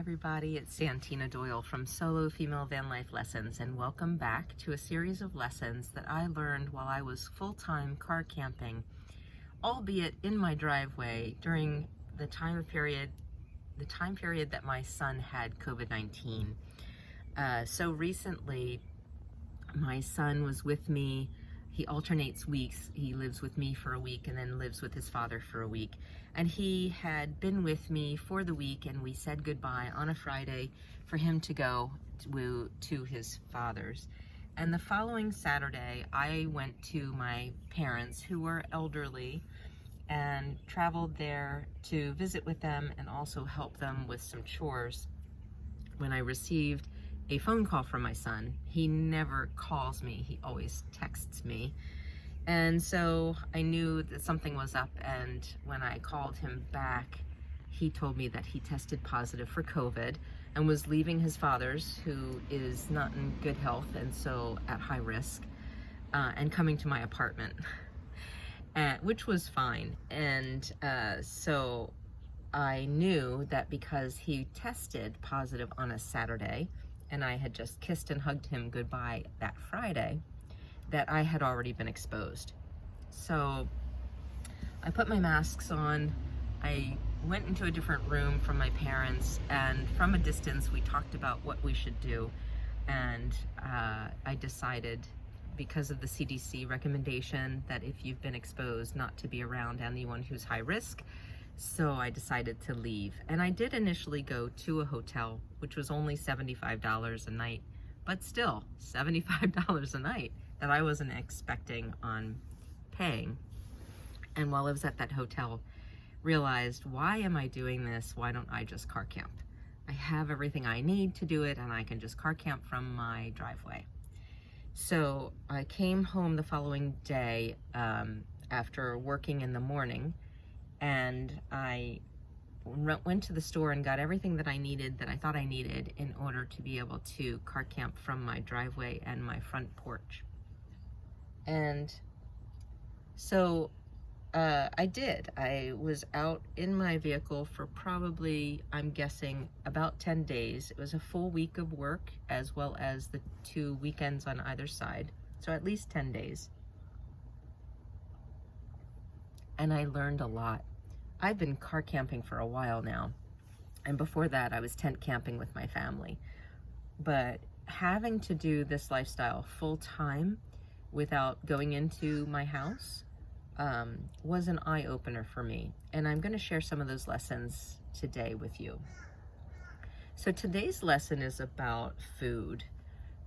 everybody, it's Santina Doyle from Solo Female Van Life Lessons, and welcome back to a series of lessons that I learned while I was full-time car camping, albeit in my driveway during the time period that my son had COVID-19. So recently, my son was with me. He alternates weeks. He lives with me for a week and then lives with his father for a week. And he had been with me for the week, and we said goodbye on a Friday for him to go to his father's. And the following Saturday, I went to my parents, who were elderly, and traveled there to visit with them and also help them with some chores when I received a phone call from my son. He never calls me, he always texts me. And so I knew that something was up, and when I called him back, he told me that he tested positive for COVID and was leaving his father's, who is not in good health and so at high risk, and coming to my apartment, which was fine. And so I knew that because he tested positive on a Saturday, and I had just kissed and hugged him goodbye that Friday, that I had already been exposed. So I put my masks on, I went into a different room from my parents, and from a distance we talked about what we should do. And I decided, because of the CDC recommendation that if you've been exposed, not to be around anyone who's high risk. So I decided to leave, and I did initially go to a hotel, which was only $75 a night, but still $75 a night that I wasn't expecting on paying. And while I was at that hotel, realized, why am I doing this? Why don't I just car camp? I have everything I need to do it, and I can just car camp from my driveway. So I came home the following day after working in the morning, and I went to the store and got everything that I needed, that I thought I needed, in order to be able to car camp from my driveway and my front porch. And so I did. I was out in my vehicle for probably, I'm guessing, about 10 days. It was a full week of work, as well as the 2 weekends on either side. So at least 10 days. And I learned a lot. I've been car camping for a while now, and before that I was tent camping with my family. But having to do this lifestyle full-time without going into my house was an eye-opener for me, and I'm going to share some of those lessons today with you. So today's lesson is about food.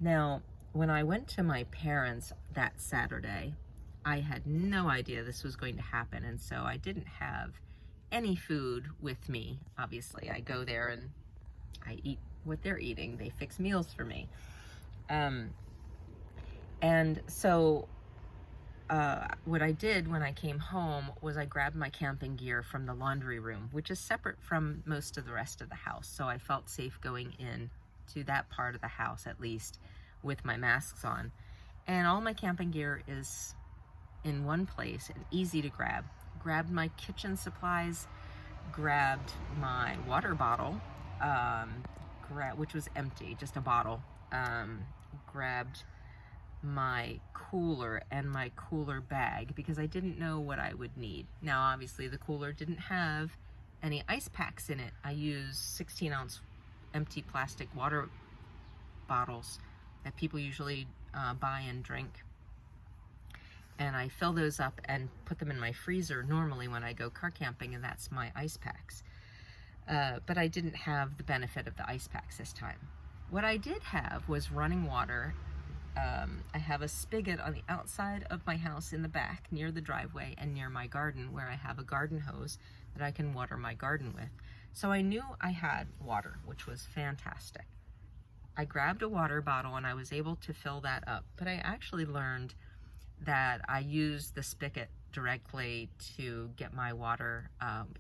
Now, when I went to my parents that Saturday, I had no idea this was going to happen, and so I didn't have any food with me. Obviously, I go there and I eat what they're eating. They fix meals for me. And so what I did when I came home was I grabbed my camping gear from the laundry room, which is separate from most of the rest of the house. So I felt safe going in to that part of the house, at least, with my masks on. And all my camping gear is in one place and easy to grab. Grabbed my kitchen supplies, grabbed my water bottle, which was empty, just a bottle, grabbed my cooler and my cooler bag, because I didn't know what I would need. Now, obviously, the cooler didn't have any ice packs in it. I used 16-ounce empty plastic water bottles that people usually buy and drink. And I fill those up and put them in my freezer normally when I go car camping, and that's my ice packs. But I didn't have the benefit of the ice packs this time. What I did have was running water. I have a spigot on the outside of my house in the back, near the driveway and near my garden, where I have a garden hose that I can water my garden with. So I knew I had water, which was fantastic. I grabbed a water bottle and I was able to fill that up, but I actually learned that I used the spigot directly to get my water.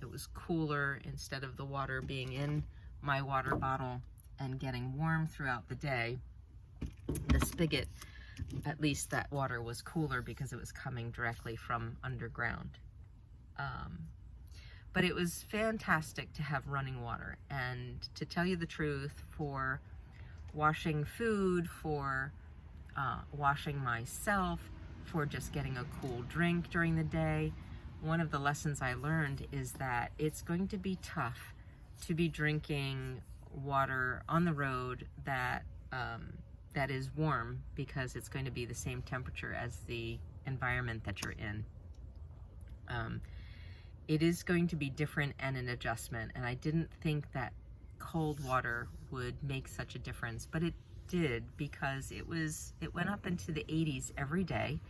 It was cooler, instead of the water being in my water bottle and getting warm throughout the day. The spigot, at least that water was cooler because it was coming directly from underground. But it was fantastic to have running water. And to tell you the truth, for washing food, for washing myself, for just getting a cool drink during the day, one of the lessons I learned is that it's going to be tough to be drinking water on the road that that is warm, because it's going to be the same temperature as the environment that you're in. It is going to be different and an adjustment, and I didn't think that cold water would make such a difference, but it did, because it went up into the 80s every day,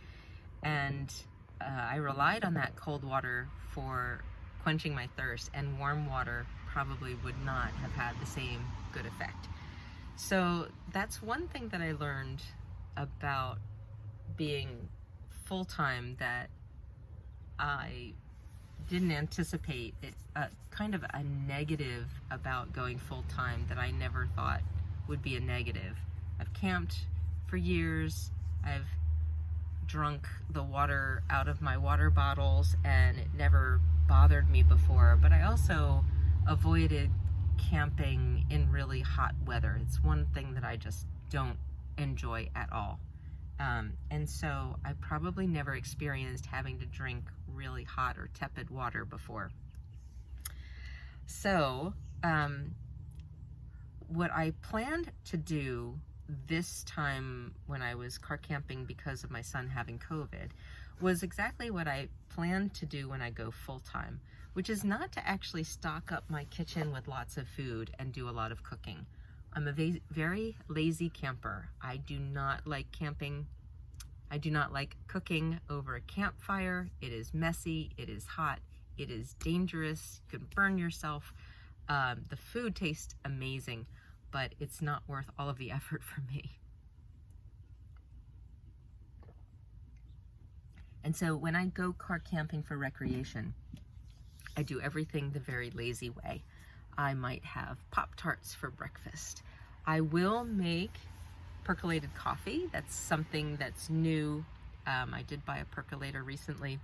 and I relied on that cold water for quenching my thirst, and warm water probably would not have had the same good effect. So that's one thing that I learned about being full-time that I didn't anticipate. It kind of a negative about going full-time that I never thought would be a negative. I've camped for years. I've drunk the water out of my water bottles, and it never bothered me before, but I also avoided camping in really hot weather. It's one thing that I just don't enjoy at all. And so I probably never experienced having to drink really hot or tepid water before. So what I planned to do this time when I was car camping because of my son having COVID was exactly what I planned to do when I go full-time, which is not to actually stock up my kitchen with lots of food and do a lot of cooking. I'm a very lazy camper. I do not like camping. I do not like cooking over a campfire. It is messy, it is hot, it is dangerous, you can burn yourself. The food tastes amazing, but it's not worth all of the effort for me. And so when I go car camping for recreation, I do everything the very lazy way. I might have Pop-Tarts for breakfast. I will make percolated coffee. That's something that's new. I did buy a percolator recently.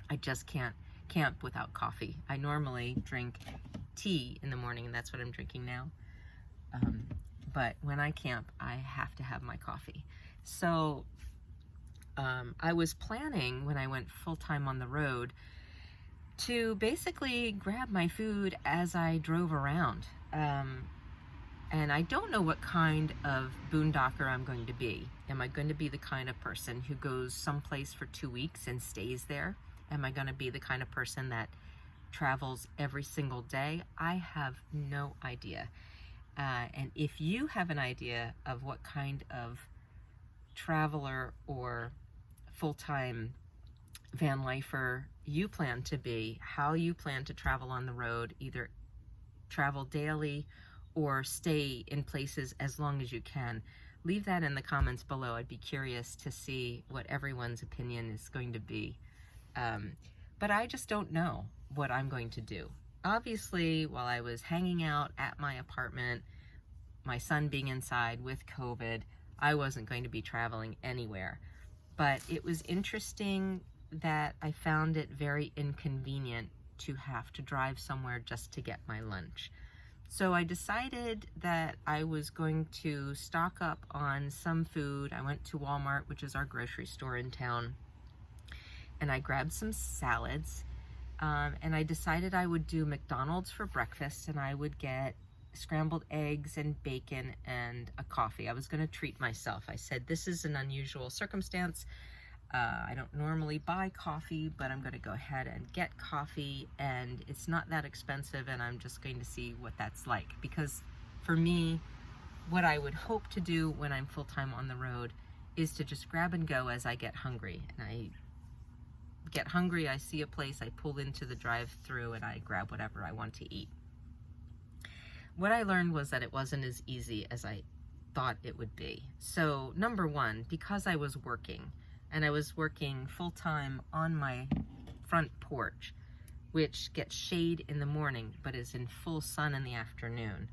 I just can't camp without coffee. I normally drink tea in the morning, and that's what I'm drinking now. But when I camp, I have to have my coffee. So I was planning, when I went full-time on the road, to basically grab my food as I drove around. And I don't know what kind of boondocker I'm going to be. Am I going to be the kind of person who goes someplace for 2 weeks and stays there? Am I going to be the kind of person that travels every single day? I have no idea. And if you have an idea of what kind of traveler or full-time van lifer you plan to be, how you plan to travel on the road, either travel daily or stay in places as long as you can, leave that in the comments below. I'd be curious to see what everyone's opinion is going to be. But I just don't know what I'm going to do. Obviously, while I was hanging out at my apartment, my son being inside with COVID, I wasn't going to be traveling anywhere. But it was interesting that I found it very inconvenient to have to drive somewhere just to get my lunch. So I decided that I was going to stock up on some food. I went to Walmart, which is our grocery store in town, and I grabbed some salads. And I decided I would do McDonald's for breakfast, and I would get scrambled eggs and bacon and a coffee. I was going to treat myself. I said, this is an unusual circumstance. I don't normally buy coffee, but I'm going to go ahead and get coffee, and it's not that expensive, and I'm just going to see what that's like. Because for me, what I would hope to do when I'm full-time on the road is to just grab and go as I get hungry. And I get hungry, I see a place, I pull into the drive-thru, and I grab whatever I want to eat. What I learned was that it wasn't as easy as I thought it would be. So number one, because I was working, and I was working full-time on my front porch, which gets shade in the morning but is in full sun in the afternoon.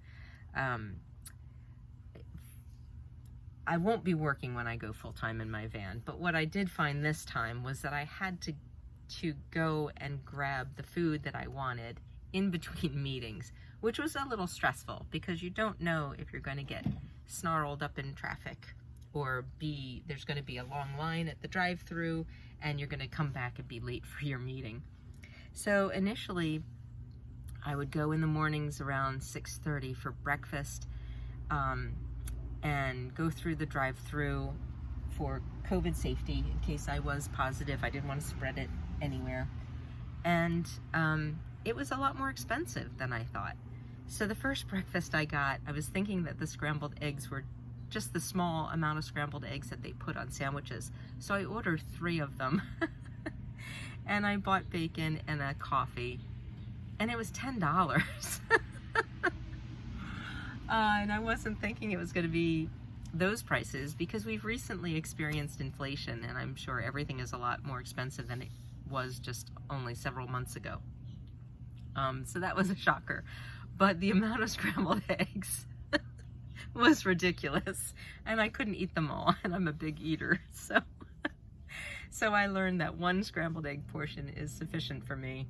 I won't be working when I go full-time in my van, but what I did find this time was that I had to to go and grab the food that I wanted in between meetings, which was a little stressful because you don't know if you're going to get snarled up in traffic or there's going to be a long line at the drive-through and you're going to come back and be late for your meeting. So initially, I would go in the mornings around 6:30 for breakfast and go through the drive-through for COVID safety in case I was positive. I didn't want to spread it anywhere. And it was a lot more expensive than I thought. So the first breakfast I got, I was thinking that the scrambled eggs were just the small amount of scrambled eggs that they put on sandwiches. So I ordered 3 of them. And I bought bacon and a coffee. And it was $10. And I wasn't thinking it was going to be those prices because we've recently experienced inflation, and I'm sure everything is a lot more expensive than it was just only several months ago. So that was a shocker. But the amount of scrambled eggs was ridiculous, and I couldn't eat them all, and I'm a big eater, so I learned that 1 scrambled egg portion is sufficient for me,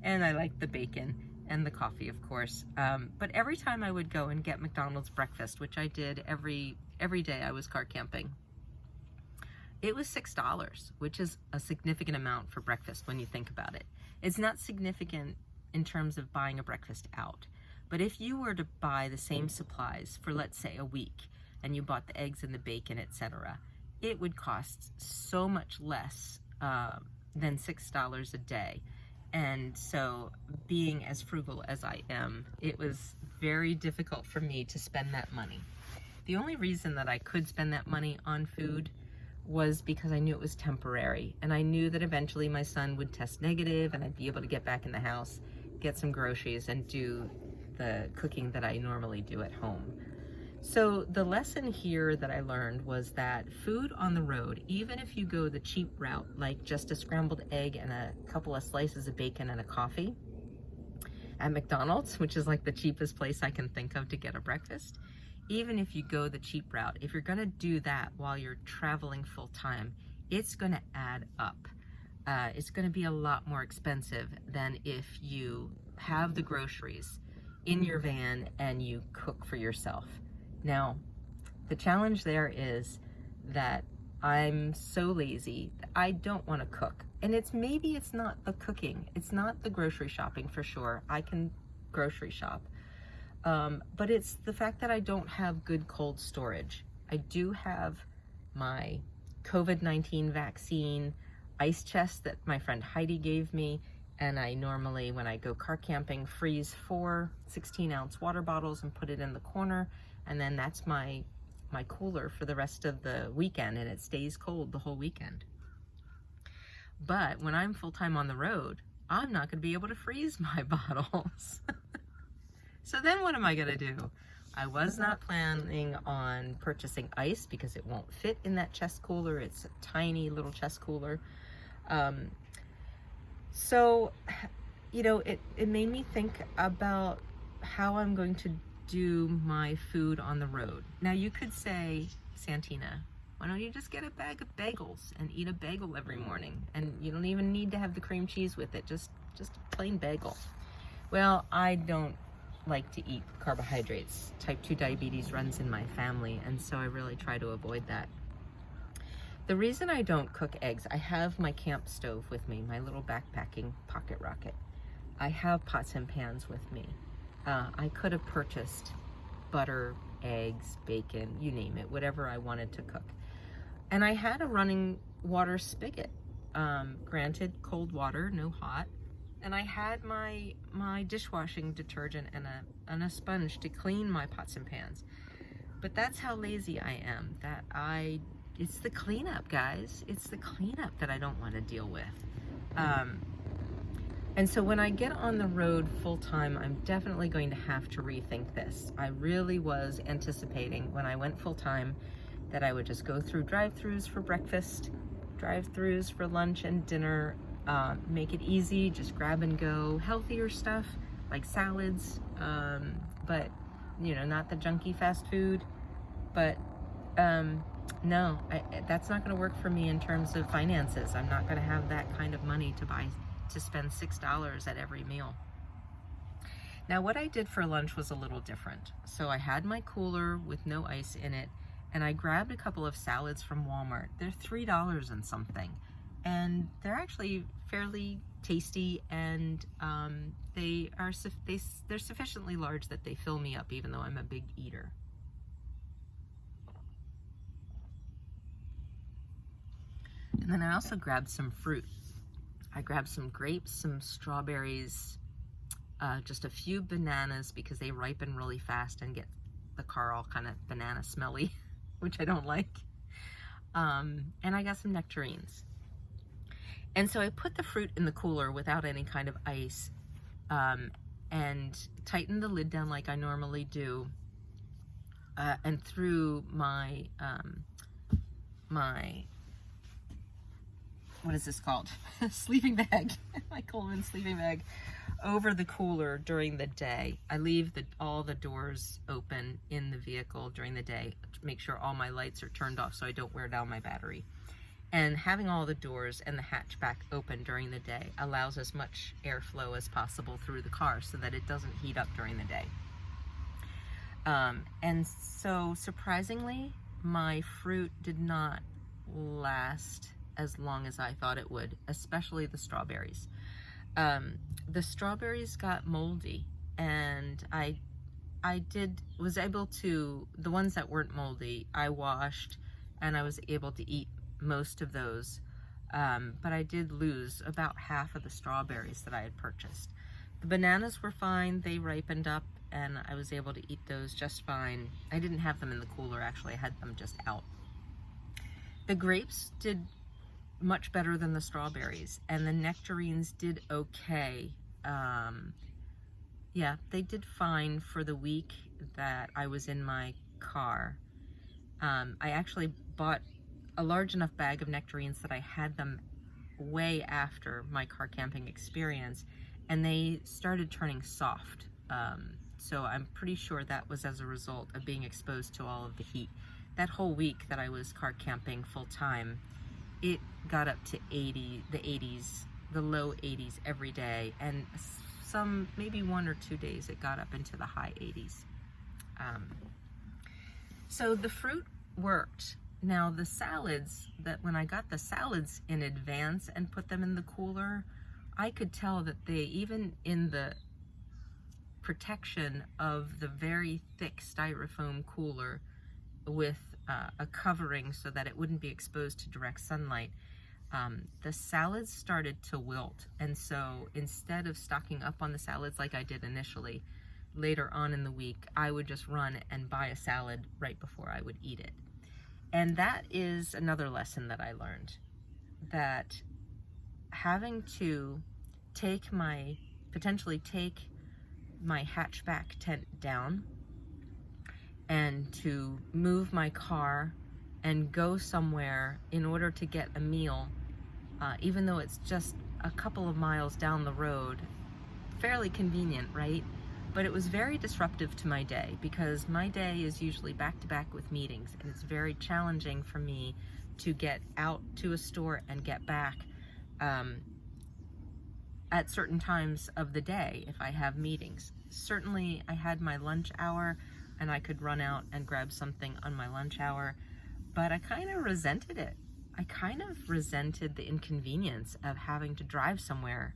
and I like the bacon and the coffee, of course. But every time I would go and get McDonald's breakfast, which I did every day I was car camping, it was $6, which is a significant amount for breakfast when you think about it. It's not significant in terms of buying a breakfast out, but if you were to buy the same supplies for, let's say, a week, and you bought the eggs and the bacon, etc., it would cost so much less than $6 a day. And so, being as frugal as I am, it was very difficult for me to spend that money. The only reason that I could spend that money on food was because I knew it was temporary, and I knew that eventually my son would test negative and I'd be able to get back in the house, get some groceries, and do the cooking that I normally do at home. So the lesson here that I learned was that food on the road, even if you go the cheap route, like just a scrambled egg and a couple of slices of bacon and a coffee at McDonald's, which is like the cheapest place I can think of to get a breakfast, even if you go the cheap route, if you're gonna do that while you're traveling full time, it's gonna add up. It's gonna be a lot more expensive than if you have the groceries in your van and you cook for yourself. Now, the challenge there is that I'm so lazy that I don't want to cook. And maybe it's not the cooking. It's not the grocery shopping for sure. I can grocery shop. But it's the fact that I don't have good cold storage. I do have my COVID-19 vaccine ice chest that my friend Heidi gave me. And I normally, when I go car camping, freeze 4 16-ounce water bottles and put it in the corner. And then that's my cooler for the rest of the weekend, and it stays cold the whole weekend. But when I'm full-time on the road, I'm not going to be able to freeze my bottles. So then what am I going to do? I was not planning on purchasing ice because it won't fit in that chest cooler. It's a tiny little chest cooler. So, you know, it made me think about how I'm going to do my food on the road. Now you could say, Santina, why don't you just get a bag of bagels and eat a bagel every morning? And you don't even need to have the cream cheese with it, just a plain bagel. Well, I don't like to eat carbohydrates. Type 2 diabetes runs in my family, and so I really try to avoid that. The reason I don't cook eggs, I have my camp stove with me, my little backpacking pocket rocket. I have pots and pans with me. I could have purchased butter, eggs, bacon, you name it, whatever I wanted to cook. And I had a running water spigot, granted cold water, no hot. And I had my dishwashing detergent and a sponge to clean my pots and pans. But that's how lazy I am, it's the cleanup, guys. It's the cleanup that I don't want to deal with. And so when I get on the road full time, I'm definitely going to have to rethink this. I really was anticipating when I went full time that I would just go through drive-thrus for breakfast, drive-thrus for lunch and dinner, make it easy, just grab and go, healthier stuff like salads, but you know, not the junky fast food. But No, that's not going to work for me in terms of finances. I'm not going to have that kind of money to spend $6 at every meal. Now, what I did for lunch was a little different. So I had my cooler with no ice in it, and I grabbed a couple of salads from Walmart. They're $3 and something, and they're actually fairly tasty, and they're sufficiently large that they fill me up, even though I'm a big eater. And then I also grabbed some fruit. I grabbed some grapes, some strawberries, just a few bananas because they ripen really fast and get the car all kind of banana smelly, which I don't like. And I got some nectarines. And so I put the fruit in the cooler without any kind of ice, and tightened the lid down like I normally do, and threw my what is this called? Sleeping bag, my Coleman sleeping bag, over the cooler during the day. I leave all the doors open in the vehicle during the day to make sure all my lights are turned off so I don't wear down my battery. And having all the doors and the hatchback open during the day allows as much airflow as possible through the car so that it doesn't heat up during the day. And so surprisingly, my fruit did not last as long as I thought it would, especially the strawberries. The strawberries got moldy, and was able to, the ones that weren't moldy, I washed, and I was able to eat most of those, but I did lose about half of the strawberries that I had purchased. The bananas were fine, they ripened up, and I was able to eat those just fine. I didn't have them in the cooler, actually, I had them just out. The grapes did much better than the strawberries, and the nectarines did okay. Yeah, they did fine for the week that I was in my car. I actually bought a large enough bag of nectarines that I had them way after my car camping experience, and they started turning soft. So I'm pretty sure that was as a result of being exposed to all of the heat. That whole week that I was car camping full time, it got up to the low 80s every day, and maybe 1 or 2 days it got up into the high 80s. So the fruit worked. Now the salads, when I got the salads in advance and put them in the cooler, I could tell that they, even in the protection of the very thick styrofoam cooler with a covering so that it wouldn't be exposed to direct sunlight, the salads started to wilt. And so instead of stocking up on the salads like I did initially, later on in the week, I would just run and buy a salad right before I would eat it. And that is another lesson that I learned, that having to potentially take my hatchback tent down and to move my car and go somewhere in order to get a meal, even though it's just a couple of miles down the road, fairly convenient, right? But it was very disruptive to my day, because my day is usually back to back with meetings, and it's very challenging for me to get out to a store and get back at certain times of the day if I have meetings. Certainly I had my lunch hour and I could run out and grab something on my lunch hour, but I kind of resented it. I kind of resented the inconvenience of having to drive somewhere,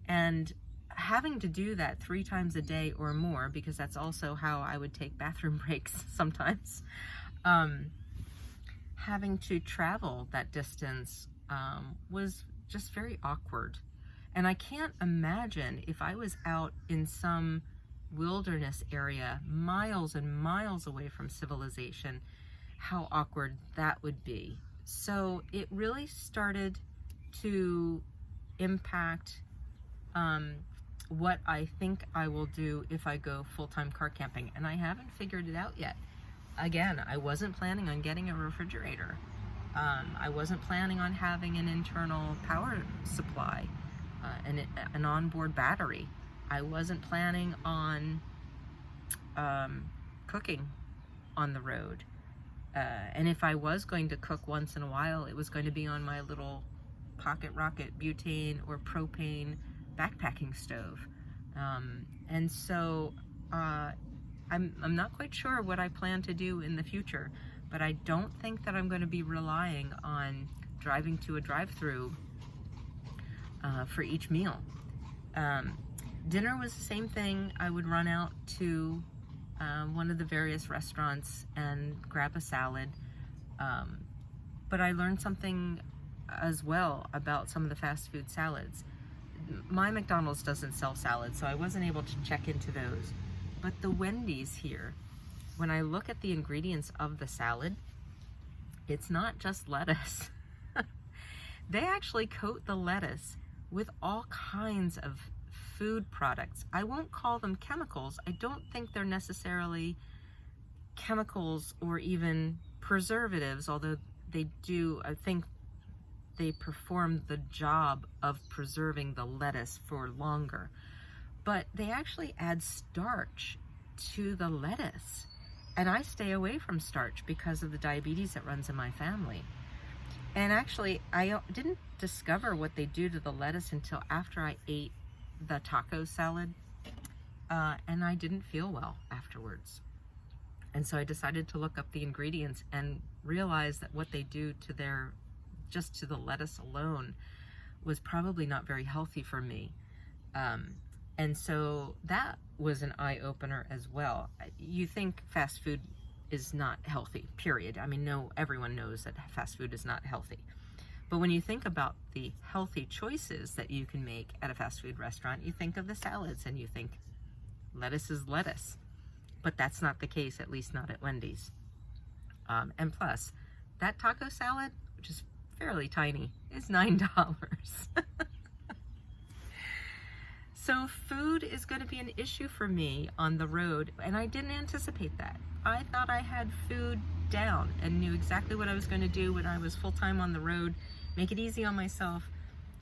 and having to do that 3 times a day or more, because that's also how I would take bathroom breaks sometimes. Having to travel that distance was just very awkward. And I can't imagine if I was out in some wilderness area, miles and miles away from civilization, how awkward that would be. So it really started to impact what I think I will do if I go full-time car camping, and I haven't figured it out yet. Again, I wasn't planning on getting a refrigerator. I wasn't planning on having an internal power supply, an onboard battery. I wasn't planning on cooking on the road. And if I was going to cook once in a while, it was going to be on my little pocket rocket butane or propane backpacking stove. And so I'm not quite sure what I plan to do in the future, but I don't think that I'm going to be relying on driving to a drive-through for each meal. Dinner was the same thing. I would run out to one of the various restaurants and grab a salad. But I learned something as well about some of the fast food salads. My McDonald's doesn't sell salads, so I wasn't able to check into those. But the Wendy's here, when I look at the ingredients of the salad, it's not just lettuce. They actually coat the lettuce with all kinds of food products. I won't call them chemicals. I don't think they're necessarily chemicals or even preservatives, although they do, I think they perform the job of preserving the lettuce for longer. But they actually add starch to the lettuce. And I stay away from starch because of the diabetes that runs in my family. And actually, I didn't discover what they do to the lettuce until after I ate the taco salad. And I didn't feel well afterwards. And so I decided to look up the ingredients and realize that what they do to just to the lettuce alone was probably not very healthy for me. And so that was an eye-opener as well. You think fast food is not healthy, period. I mean, no, everyone knows that fast food is not healthy. But when you think about the healthy choices that you can make at a fast food restaurant, you think of the salads and you think lettuce is lettuce. But that's not the case, at least not at Wendy's. And plus, that taco salad, which is fairly tiny, is $9. So food is going to be an issue for me on the road, and I didn't anticipate that. I thought I had food down and knew exactly what I was going to do when I was full-time on the road, make it easy on myself,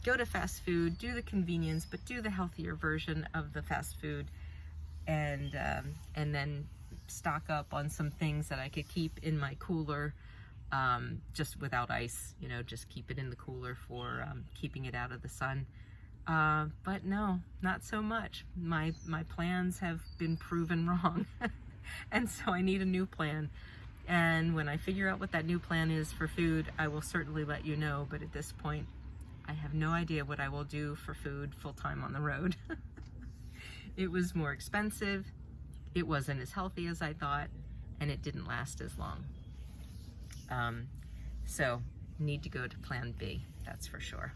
go to fast food, do the convenience, but do the healthier version of the fast food, and then stock up on some things that I could keep in my cooler, just without ice, just keep it in the cooler for keeping it out of the sun. But no, not so much. My plans have been proven wrong. And so I need a new plan. And when I figure out what that new plan is for food, I will certainly let you know. But at this point, I have no idea what I will do for food full-time on the road. It was more expensive. It wasn't as healthy as I thought, and it didn't last as long. So need to go to plan B, that's for sure.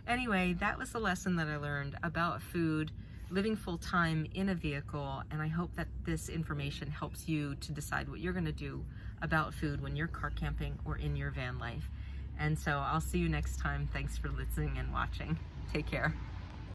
Anyway, that was the lesson that I learned about food, living full-time in a vehicle, and I hope that this information helps you to decide what you're going to do about food when you're car camping or in your van life. And so I'll see you next time. Thanks for listening and watching. Take care.